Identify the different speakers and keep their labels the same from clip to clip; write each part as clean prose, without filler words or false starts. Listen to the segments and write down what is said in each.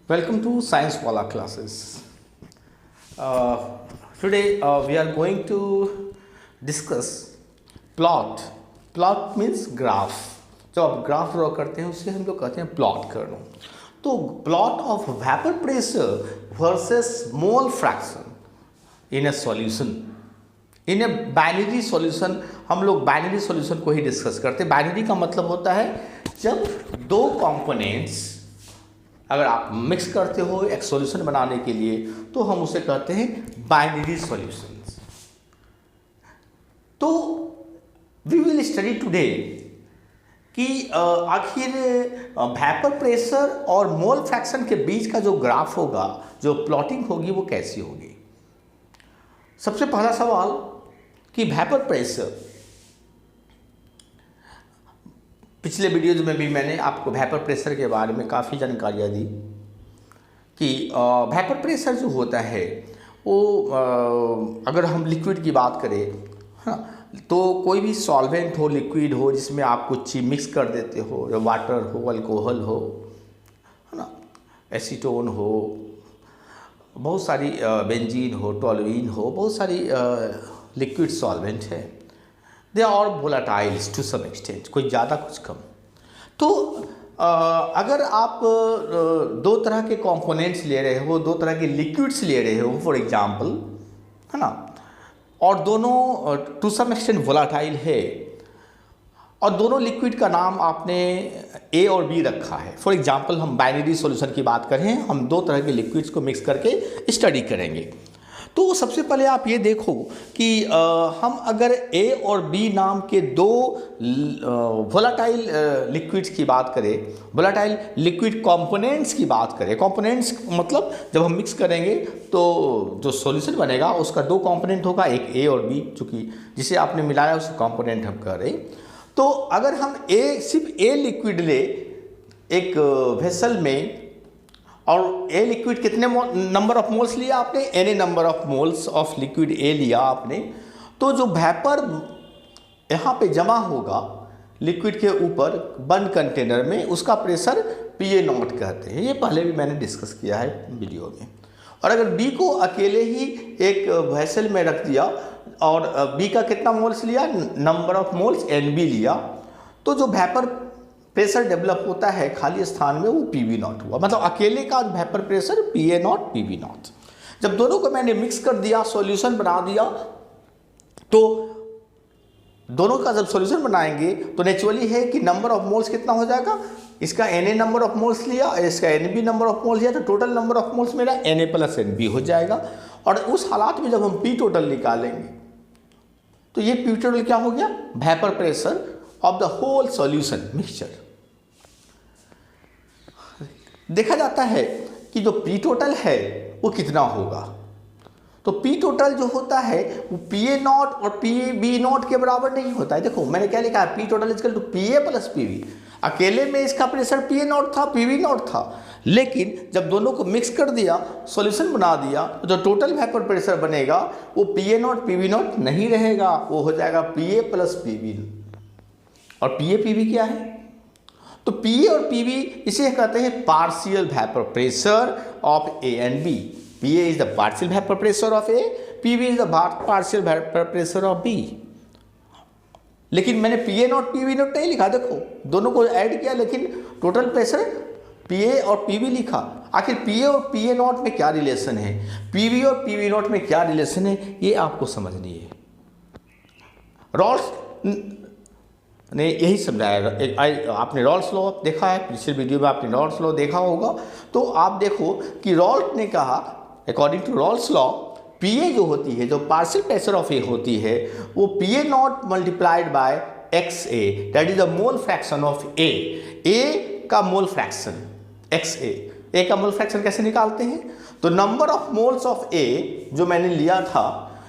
Speaker 1: Welcome to Science Wala classes. Today we are going to discuss plot. Plot means graph. जब आप graph draw करते हैं उसे हम लोग कहते हैं प्लॉट करना. तो plot of vapour pressure versus mole fraction in A solution. In a binary solution हम लोग बाइनरी सॉल्यूशन को ही डिस्कस करते हैं. बाइनरी का मतलब होता है जब दो कंपोनेंट्स अगर आप मिक्स करते हो एक सॉल्यूशन बनाने के लिए तो हम उसे कहते हैं बाइनरी सॉल्यूशंस. तो वी विल स्टडी टुडे कि आखिर वेपर प्रेशर और मोल फ्रैक्शन के बीच का जो ग्राफ होगा, जो प्लॉटिंग होगी, वो कैसी होगी. सबसे पहला सवाल कि वेपर प्रेशर, पिछले वीडियोज में भी मैंने आपको वेपर प्रेशर के बारे में काफ़ी जानकारियाँ दी कि वेपर प्रेशर जो होता है वो अगर हम लिक्विड की बात करें, हाँ, तो कोई भी सॉल्वेंट हो, लिक्विड हो, जिसमें आप कुछ चीज़ मिक्स कर देते हो, या वाटर हो, अल्कोहल हो, है ना, एसीटोन हो, बहुत सारी बेंजीन हो, टोलुइन हो, बहुत सारी लिक्विड सॉल्वेंट है. They are volatiles to some extent, कोई ज़्यादा कुछ कम. तो अगर आप दो तरह के कंपोनेंट्स ले रहे हो, दो तरह के लिक्विड्स ले रहे हो फॉर एग्जांपल, है ना, और दोनों टू सम एक्सटेंट वोलाटाइल है और दोनों लिक्विड का नाम आपने ए और बी रखा है. फॉर एग्जांपल हम बाइनरी सॉल्यूशन की बात कर रहे हैं, हम दो तरह के लिक्विड्स को मिक्स करके स्टडी करेंगे. तो सबसे पहले आप ये देखो कि हम अगर ए और बी नाम के दो वोलाटाइल लिक्विड्स की बात करें, वोलाटाइल लिक्विड कंपोनेंट्स की बात करें. कंपोनेंट्स मतलब जब हम मिक्स करेंगे तो जो सॉल्यूशन बनेगा उसका दो कंपोनेंट होगा, एक ए और बी, चूँकि जिसे आपने मिलाया उस कंपोनेंट हम कह रहे हैं. तो अगर हम सिर्फ ए लिक्विड ले एक वेसल में, और ए लिक्विड कितने नंबर ऑफ मोल्स लिया आपने, n number of moles of liquid A लिया आपने, तो जो वेपर यहाँ पे जमा होगा लिक्विड के ऊपर बंद कंटेनर में, उसका प्रेशर PA0 कहते हैं. ये पहले भी मैंने डिस्कस किया है वीडियो में. और अगर बी को अकेले ही एक वेसल में रख दिया और बी का कितना मोल्स लिया, नंबर ऑफ मोल्स NB लिया, तो जो वेपर प्रेशर डेवलप होता है खाली स्थान में वो PV0 हुआ. मतलब अकेले का वेपर प्रेशर PA0 PV0. जब दोनों को मैंने मिक्स कर दिया, सॉल्यूशन बना दिया, तो दोनों का जब सॉल्यूशन बनाएंगे तो नेचुरली है कि नंबर ऑफ मोल्स कितना हो जाएगा, इसका Na नंबर ऑफ मोल्स लिया, इसका NB नंबर ऑफ मोल्स लिया, तो टोटल नंबर ऑफ मोल्स मेरा Na + NB हो जाएगा. और उस हालात में जब हम P टोटल निकालेंगे तो ये P टोटल क्या हो गया, vapour pressure of the whole solution mixture. देखा जाता है कि जो P टोटल है वो कितना होगा. तो P टोटल जो होता है वो PA0 और PB0 के बराबर नहीं होता है. देखो मैंने क्या लिखा है, P total equal to PA + PB. अकेले में इसका प्रेशर PA0 था, PB0 था, लेकिन जब दोनों को मिक्स कर दिया, सॉल्यूशन बना दिया, तो जो टोटल वेपर प्रेशर बनेगा वो PA0 PB0 नहीं रहेगा, वो हो जाएगा PA + PB. और PA PB क्या है, तो PA और PB इसे कहते हैं partial vapour pressure of A and B. PA is the partial vapour pressure of A, PB is the partial vapour pressure of B. लेकिन मैंने PA0 PB0 नहीं लिखा, देखो दोनों को ऐड किया लेकिन टोटल प्रेशर PA और PB लिखा. आखिर PA और PA0 में क्या रिलेशन है, PB और PB0 में क्या रिलेशन है, ये आपको समझनी है. रॉल्स ने यही समझाया. आपने रॉल्स लॉ देखा है, पिछले वीडियो में आपने रॉल्स लॉ देखा होगा. तो आप देखो कि रॉल्ट ने कहा, according to Raoult's law, PA जो होती है, जो पार्शियल प्रेशर ऑफ A होती है, वो PA0 multiplied by XA, that is the mole fraction of A. A का मोल फ्रैक्शन XA. A का मोल फ्रैक्शन कैसे निकालते हैं, तो number of moles of A जो मैंने लिया था,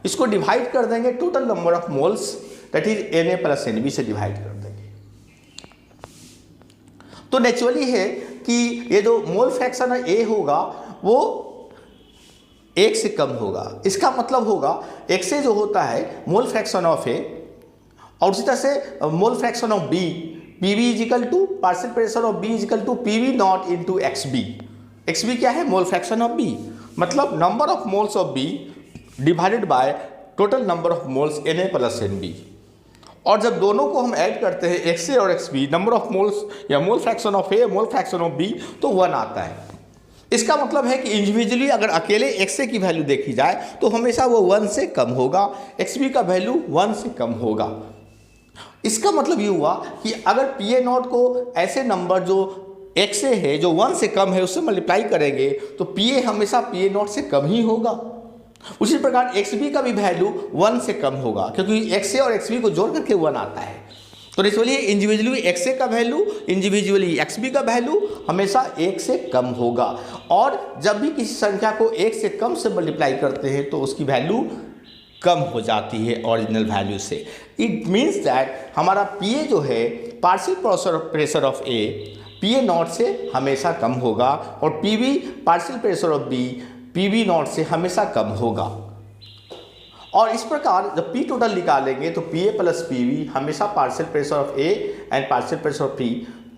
Speaker 1: इसको डिवाइड कर देंगे total number of moles, that is Na + NB से डिवाइड कर देंगे. तो नेचुरली है कि ये जो मोल फ्रैक्शन है A होगा वो 1 से कम होगा. इसका मतलब होगा XA जो होता है मोल फ्रैक्शन ऑफ A, और उसी तरह से mole fraction of B, PB is equal to partial pressure of B is equal to PV0 into XB. XB क्या है? मोल फ्रैक्शन ऑफ B, मतलब number of moles of B divided by total number of moles Na plus Nb। और जब दोनों को हम add करते हैं XA और XB, नंबर ऑफ मोल्स या मोल fraction of A mole fraction of B, तो 1 आता है। इसका मतलब है कि इंडिविजुअली अगर अकेले XA की वैल्यू देखी जाए तो हमेशा वो 1 से कम होगा, XB का वैल्यू 1 से कम होगा। इसका मतलब ये हुआ कि अगर PA0 को ऐसे नंबर जो XA है जो 1 से कम है उससे मल्टीप्लाई करेंगे तो PA हमेशा PA0 से कम ही होगा। उसी प्रकार XB का भी वैल्यू 1 से कम होगा, क्योंकि XA और XB को जोड़ करके 1 आता है। तो नेचुरली इंडिविजुअली XA का वैल्यू, इंडिविजुअली XB का वैल्यू हमेशा 1 से कम होगा। और जब भी किसी संख्या को 1 से कम से मल्टीप्लाई करते हैं तो उसकी वैल्यू कम हो जाती है ओरिजिनल वैल्यू से। इट मीन्स दैट हमारा PA जो है partial pressure of A PA0 से हमेशा कम होगा, और PB partial pressure of B PB0 से हमेशा कम होगा। और इस प्रकार जब P टोटल निकालेंगे तो PA प्लस PB हमेशा partial pressure of A and partial pressure of P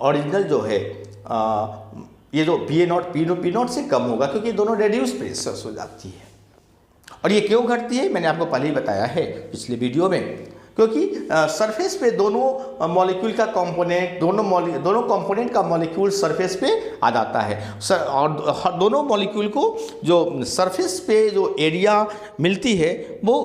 Speaker 1: original जो है ये जो PA0 P0 से कम होगा, क्योंकि दोनों रेड्यूस प्रेशर्स हो जाती है। और ये क्यों घटती है मैंने आपको पहले ही बताया है पिछले वीडियो में, क्योंकि सरफेस पे दोनों मॉलिक्यूल का कंपोनेंट, दोनों कंपोनेंट का मॉलिक्यूल सरफेस पे आ जाता है। और दोनों मॉलिक्यूल को जो सरफेस पे जो एरिया मिलती है वो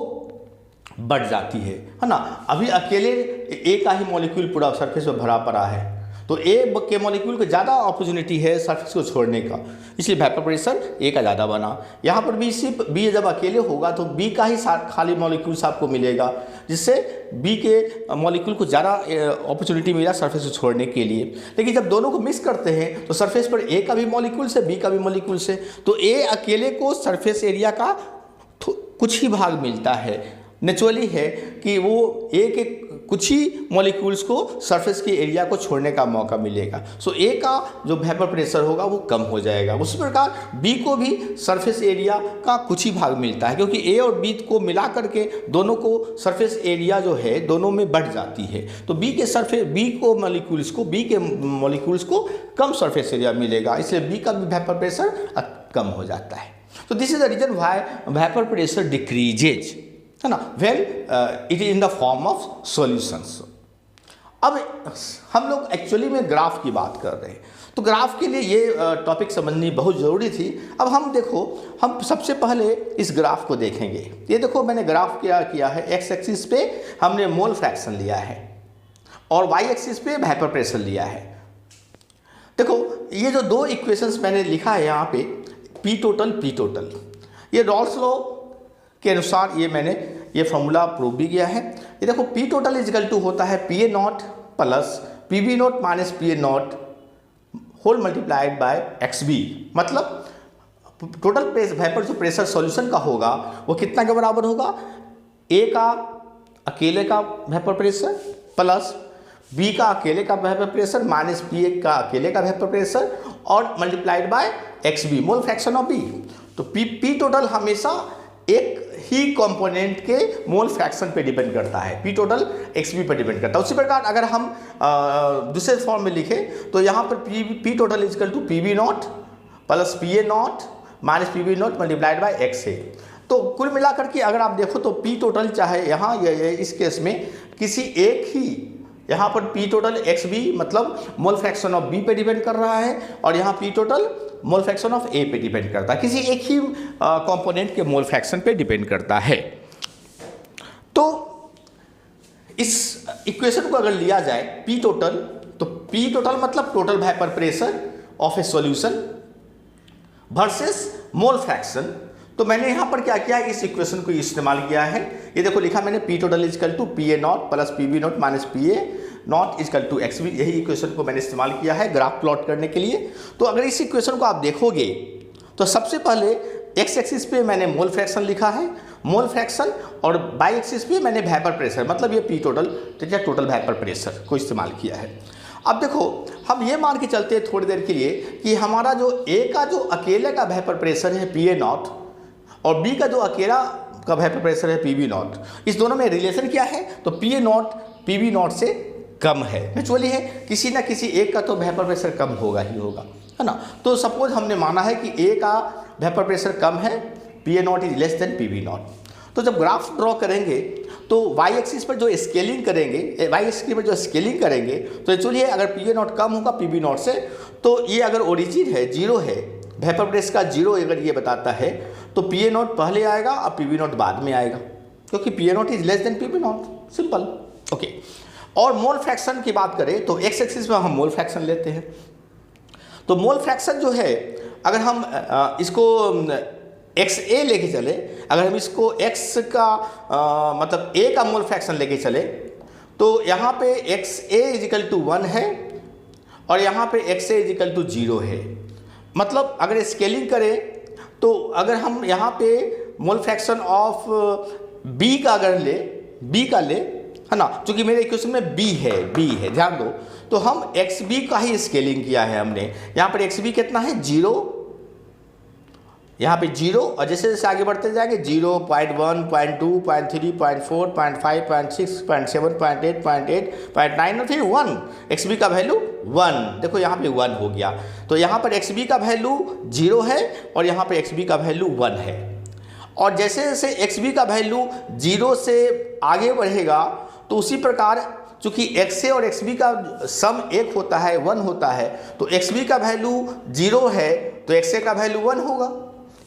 Speaker 1: बढ़ जाती है ना। अभी अकेले ए का ही मॉलिक्यूल पूरा सरफेस पे भरा पड़ा है, तो ए के मॉलिक्यूल को ज़्यादा अपॉर्चुनिटी है सरफेस को छोड़ने का, इसलिए वेपर प्रेशर ए का ज़्यादा बना। यहाँ पर भी सिर्फ बी जब अकेले होगा तो बी का ही खाली मॉलिक्यूल्स आपको मिलेगा, जिससे बी के मॉलिक्यूल को ज़्यादा अपॉर्चुनिटी मिला सरफेस को छोड़ने के लिए। लेकिन जब दोनों को मिक्स करते हैं तो सरफेस पर ए का भी मॉलिक्यूल से बी का भी मॉलिक्यूल से, तो ए अकेले को सरफेस एरिया का कुछ ही भाग मिलता है। नेचुरली है कि वो ए के कुछ ही मॉलिक्यूल्स को सरफेस के एरिया को छोड़ने का मौका मिलेगा, सो ए का जो वेपर प्रेशर होगा वो कम हो जाएगा। उसी प्रकार बी को भी सरफेस एरिया का कुछ ही भाग मिलता है, क्योंकि ए और बी को मिला करके दोनों को सरफेस एरिया जो है दोनों में बढ़ जाती है। तो बी के मॉलिक्यूल्स को कम सरफेस एरिया मिलेगा, इसलिए बी का भी वेपर प्रेशर कम हो जाता है। तो this is the reason why vapour pressure decreases, है ना, well it is in the form of solutions. अब हम लोग एक्चुअली में ग्राफ की बात कर रहे हैं, तो ग्राफ के लिए ये टॉपिक समझनी बहुत ज़रूरी थी। अब हम देखो, हम सबसे पहले इस ग्राफ को देखेंगे। ये देखो मैंने ग्राफ क्या किया है, एक्स एक्सिस पे हमने मोल फ्रैक्शन लिया है और वाई एक्सिस पे वेपर प्रेशर लिया है। देखो ये जो दो इक्वेशंस मैंने लिखा है यहाँ पे, पी टोटल, ये रॉल्स लॉ के अनुसार ये फॉर्मूला प्रूव भी किया है। ये देखो पी टोटल इजिकल टू होता है PA0 plus PB0 minus PA0 whole multiplied by XB, मतलब टोटल वेपर जो प्रेशर सॉल्यूशन का होगा वो कितना के बराबर होगा, A का अकेले का वेपर प्रेशर प्लस B का अकेले का वेपर प्रेशर माइनस PA का अकेले का वेपर प्रेशर और multiplied by XB mole fraction of B। तो पी टोटल हमेशा एक ही कंपोनेंट के मोल फ्रैक्शन पे डिपेंड करता है, पी टोटल XB पे डिपेंड करता है। उसी प्रकार अगर हम दूसरे फॉर्म में लिखें तो यहाँ पर P total equal to PB0 plus PA0 minus PB0 multiplied by XA। तो कुल मिलाकर के अगर आप देखो तो पी टोटल चाहे यहाँ इस केस में किसी एक ही, यहाँ पर पी टोटल XB मतलब मोल फ्रैक्शन ऑफ B पे डिपेंड कर रहा है, और यहाँ P total mole fraction of A पे डिपेंड करता है, किसी एक ही कंपोनेंट के मोल फ्रैक्शन पे डिपेंड करता है। तो इस इक्वेशन को अगर लिया जाए पी टोटल, तो पी टोटल मतलब total vapour pressure of A solution versus mole fraction. तो मैंने यहाँ पर क्या किया, इस इक्वेशन को इस्तेमाल किया है। ये देखो लिखा मैंने P total equal to PA0 plus PB0 minus PA0 equal to XB, यही इक्वेशन को मैंने इस्तेमाल किया है ग्राफ प्लॉट करने के लिए। तो अगर इस इक्वेशन को आप देखोगे तो सबसे पहले एक्स एक्सिस पे मैंने मोल फ्रैक्शन लिखा है, मोल फ्रैक्शन, और बाई एक्सिस पे मैंने वेपर प्रेशर मतलब ये P total total vapour pressure को इस्तेमाल किया है। अब देखो हम ये मान के चलते हैं थोड़ी देर के लिए कि हमारा जो ए का जो अकेले का वेपर प्रेशर है PA0 और बी का जो अकेला का वेपर प्रेशर है PB0, इस दोनों में रिलेशन क्या है, तो PA0 PB0 से कम है, नेचुरली है, किसी ना किसी एक का तो वेपर प्रेशर कम होगा ही होगा, है ना। तो सपोज हमने माना है कि ए का वेपर प्रेशर कम है, PA0 is less than PV0। तो जब ग्राफ ड्रॉ करेंगे तो वाई एक्सिस पर जो स्केलिंग करेंगे, वाई एक्सिस पर जो स्केलिंग करेंगे तो एक्चुअली अगर PA0 कम होगा PV0 से, तो ये अगर ओरिजिन है, जीरो है, वेपर प्रेशर का जीरो अगर ये बताता है तो PA0 पहले आएगा और PV0 बाद में आएगा, क्योंकि PA0 is less than PV0, simple, okay. और मोल फ्रैक्शन की बात करें तो एक्स एक्सिस में हम मोल फ्रैक्शन लेते हैं। तो मोल फ्रैक्शन जो है, अगर हम इसको XA लेके चले, अगर हम इसको x का मतलब A का मोल फ्रैक्शन लेके चले तो यहाँ पे XA इजिकल टू 1 है और यहाँ पे XA इजिकल टू 0 है। मतलब अगर स्केलिंग करें तो अगर हम यहाँ पे मोल फ्रैक्शन ऑफ B का अगर ले, B का ले, है ना, क्योंकि मेरे इक्वेशन में B है, ध्यान दो, तो हम XB का ही स्केलिंग किया है हमने। यहाँ पर XB कितना है, 0, यहाँ पे 0, और जैसे जैसे आगे बढ़ते जाएंगे 0, 0.1, 0.2, 0.3, 0.4, 0.5, 0.6, 0.7, 0.8, 0.8, 0.9 और फिर 1, XB का वैल्यू 1, देखो यहाँ पे 1 हो गया। तो यहाँ पर XB का वैल्यू 0 है और यहाँ पे XB का वैल्यू 1 है। और जैसे जैसे XB का वैल्यू 0 से आगे बढ़ेगा तो उसी प्रकार चूँकि XA और XB का सम 1 होता है, 1 होता है, तो XB का वैल्यू 0 है तो XA का वैल्यू 1 होगा,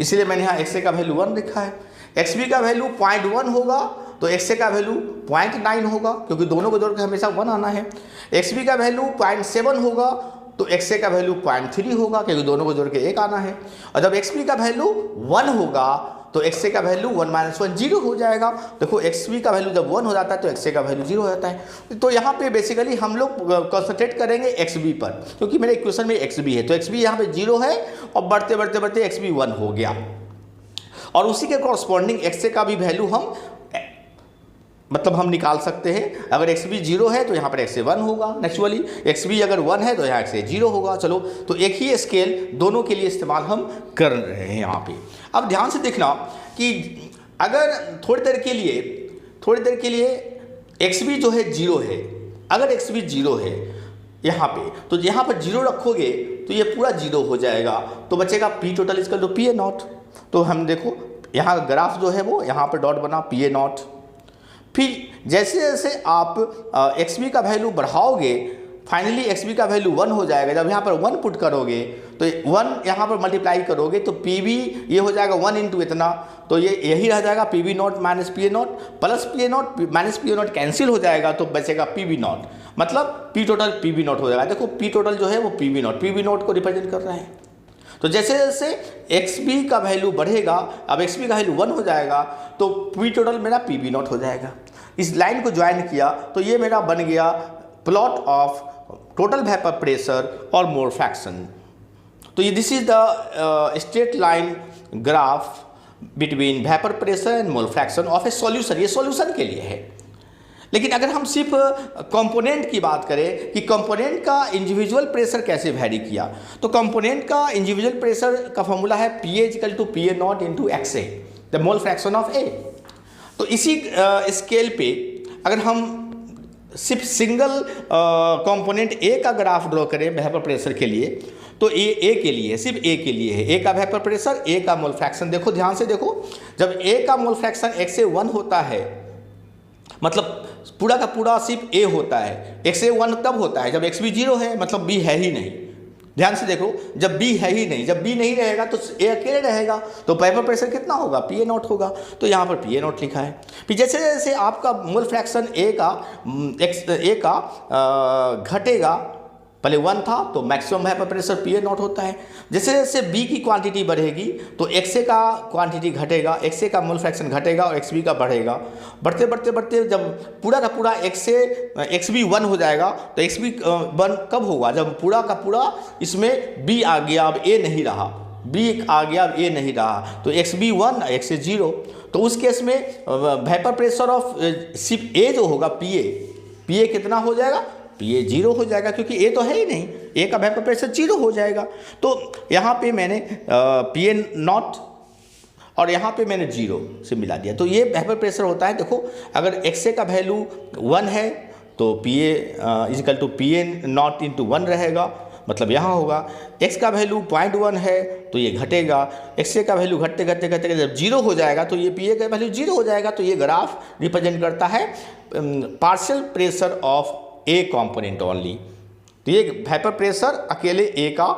Speaker 1: इसलिए मैंने यहाँ XA का वैल्यू 1 लिखा है। XB का वैल्यू 0.1 होगा तो XA का वैल्यू 0.9 होगा, क्योंकि दोनों को जोड़ के हमेशा 1 आना है। XB का वैल्यू 0.7 होगा तो XA का वैल्यू 0.3 होगा, क्योंकि दोनों को जोड़ के 1 आना है। और जब XB का वैल्यू 1 होगा तो XA का वैल्यू 1 - 1 0 हो जाएगा। देखो XB का वैल्यू जब 1 हो जाता है तो XA का वैल्यू 0 हो जाता है। तो यहाँ पे बेसिकली हम लोग कंसंट्रेट करेंगे XB पर, क्योंकि मेरे इक्वेशन में XB है, तो XB यहाँ पे 0 है और बढ़ते बढ़ते बढ़ते XB 1 हो गया। और उसी के कॉरस्पॉन्डिंग XA का भी वैल्यू हम मतलब हम निकाल सकते हैं। अगर XB 0 है तो यहाँ पर XA 1 होगा, नेचुरली XB अगर 1 है तो यहाँ XA 0 होगा। चलो, तो एक ही स्केल दोनों के लिए इस्तेमाल हम कर रहे हैं यहाँ पे। अब ध्यान से देखना कि अगर थोड़ी देर के लिए XB जो है 0 है, अगर XB 0 है यहाँ पे, तो यहाँ पर 0 रखोगे तो ये पूरा 0 हो जाएगा, तो बचेगा P टोटल इसका तो PA0। तो हम देखो यहाँ ग्राफ जो है वो यहाँ पर डॉट बना PA0। फिर जैसे जैसे आप XB का वैल्यू बढ़ाओगे, फाइनली XB का वैल्यू 1 हो जाएगा। जब यहाँ पर 1 पुट करोगे तो 1 यहाँ पर मल्टीप्लाई करोगे तो PB ये हो जाएगा 1 इंटू इतना, तो ये यही रह जाएगा PB0 minus PA0 plus PA0 minus PA0 cancel हो जाएगा तो बचेगा PB0, मतलब P टोटल PB0 हो जाएगा। देखो P टोटल जो है वो PB0 को रिप्रेजेंट कर रहा है। तो जैसे जैसे XB का वैल्यू बढ़ेगा, अब XB का वैल्यू 1 हो जाएगा तो P टोटल मेरा PB0 हो जाएगा। इस लाइन को ज्वाइन किया तो ये मेरा बन गया plot of total vapour pressure और मोल फ्रैक्शन। तो ये this is the straight line graph between vapour pressure and mole fraction of A solution. ये सॉल्यूशन के लिए है। लेकिन अगर हम सिर्फ कंपोनेंट की बात करें कि कंपोनेंट का इंडिविजुअल प्रेशर कैसे वैरी किया, तो कंपोनेंट का इंडिविजुअल प्रेशर का फॉर्मूला है PA equal to PA0 into XA, the mole fraction of A। तो इसी स्केल पे अगर हम सिर्फ सिंगल कंपोनेंट A का ग्राफ ड्रॉ करें वेपर प्रेशर के लिए, तो A के लिए, सिर्फ A के लिए है, A का वेपर प्रेशर, A का मोल फ्रैक्शन। देखो ध्यान से देखो, जब A का मोल फ्रैक्शन XA 1 होता है, मतलब पूरा का पूरा सिर्फ A होता है, XA 1 तब होता है जब XB 0 है, मतलब B है ही नहीं। ध्यान से देखो, जब B है ही नहीं, जब B नहीं रहेगा तो A अकेले रहेगा, तो वेपर प्रेशर कितना होगा, PA0 होगा, तो यहाँ पर PA0 लिखा है। फिर जैसे जैसे आपका मोल फ्रैक्शन A का घटेगा, पहले 1 था तो मैक्सिमम वेपर प्रेशर PA0 होता है। जैसे जैसे B की क्वांटिटी बढ़ेगी तो XA का क्वांटिटी घटेगा, XA का मोल फ्रैक्शन घटेगा और XB का बढ़ेगा। बढ़ते बढ़ते बढ़ते जब पूरा का पूरा XB 1 हो जाएगा, तो XB 1 कब होगा, जब पूरा का पूरा इसमें B आ गया, अब A नहीं रहा, B आ गया अब A नहीं रहा, तो XB 1 XA 0। तो उस केस में वेपर प्रेशर ऑफ सिर्फ A जो होगा PA कितना हो जाएगा, PA 0 हो जाएगा, क्योंकि A तो है ही नहीं, A का वेपर प्रेशर 0 हो जाएगा। तो यहाँ पे मैंने PA0 और यहाँ पे मैंने 0 से मिला दिया, तो ये वेपर प्रेशर होता है। देखो अगर XA का वैल्यू 1 है तो P A equal to P A not into 1 रहेगा, मतलब यहाँ होगा। x का वैल्यू 0.1 है तो ये घटेगा, x का वैल्यू घटते घटते घटते जब 0 हो जाएगा तो ये पी ए का वैल्यू 0 हो जाएगा। तो ये ग्राफ रिप्रेजेंट करता है partial pressure of A component only. तो ये वेपर प्रेशर अकेले ए का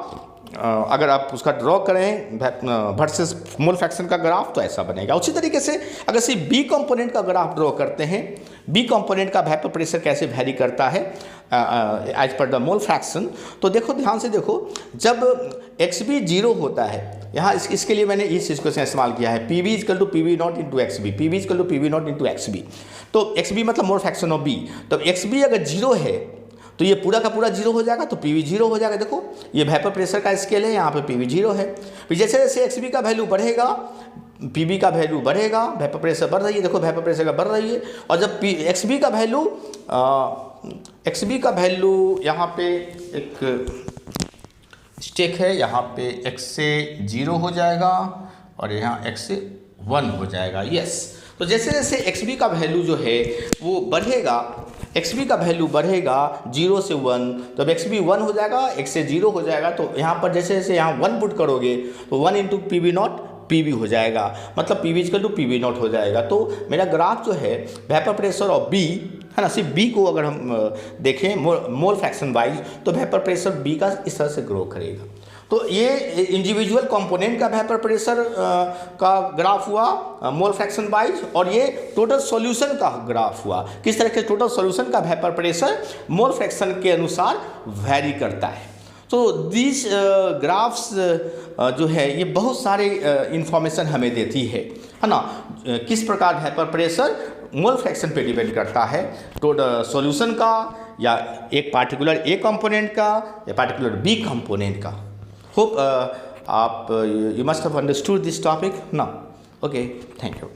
Speaker 1: अगर आप उसका ड्रॉ करें वर्सेस मोल फ्रैक्शन का ग्राफ तो ऐसा बनेगा। उसी तरीके से अगर सिर्फ बी कंपोनेंट का ग्राफ ड्रॉ करते हैं, बी कंपोनेंट का वेपर प्रेशर कैसे वैरी करता है as per the mole fraction, तो देखो ध्यान से देखो, जब एक्स बी 0 होता है, यहाँ इसके लिए मैंने इस चीज़ को इस्तेमाल किया है, P B equal to P B not into X B, P B equal to P B not into X B. तो एक्स बी मतलब मोल फ्रैक्शन ऑफ बी, तो एक्स बी अगर 0 है तो ये पूरा का पूरा 0 हो जाएगा, तो पी 0 हो जाएगा। देखो ये वेपर प्रेशर का स्केल है, यहाँ पे पी 0 है। फिर जैसे जैसे एक्स बी का वैल्यू बढ़ेगा, पी बी का वैल्यू बढ़ेगा, वेपर प्रेशर बढ़ रही है, देखो वेपर प्रेशर का बढ़ रही है। और जब एक्स बी का वैल्यू यहाँ पे एक स्टेक है, यहाँ पे x से 0 हो जाएगा और यहाँ x से 1 हो जाएगा। यस, तो जैसे जैसे एक्स बी का वैल्यू जो है वो बढ़ेगा, एक्स बी का वैल्यू बढ़ेगा 0 से 1, तो अब एक्स बी 1 हो जाएगा, x से 0 हो जाएगा। तो यहाँ पर जैसे जैसे यहाँ 1 पुट करोगे तो 1 into P B not P B हो जाएगा, मतलब P B equal to P B not हो जाएगा। तो मेरा ग्राफ जो है वेपर प्रेशर ऑफ बी है ना, सिर्फ बी को अगर हम देखें मोल फ्रैक्शन वाइज, तो वेपर प्रेशर बी का इस तरह से ग्रो करेगा। तो ये इंडिविजुअल कंपोनेंट का वेपर प्रेशर का ग्राफ हुआ मोल फ्रैक्शन वाइज, और ये टोटल सॉल्यूशन का ग्राफ हुआ। किस तरह के टोटल सॉल्यूशन का वेपर प्रेशर मोल फ्रैक्शन के अनुसार वैरी करता है। तो दिस ग्राफ्स जो है ये बहुत सारे इंफॉर्मेशन हमें देती है ना, किस प्रकार वेपर प्रेशर मोल फ्रैक्शन पे डिपेंड करता है, टोटल सॉल्यूशन का या एक पार्टिकुलर ए कंपोनेंट का या पार्टिकुलर बी कंपोनेंट का। Hope you must have understood this topic now. Okay, thank you.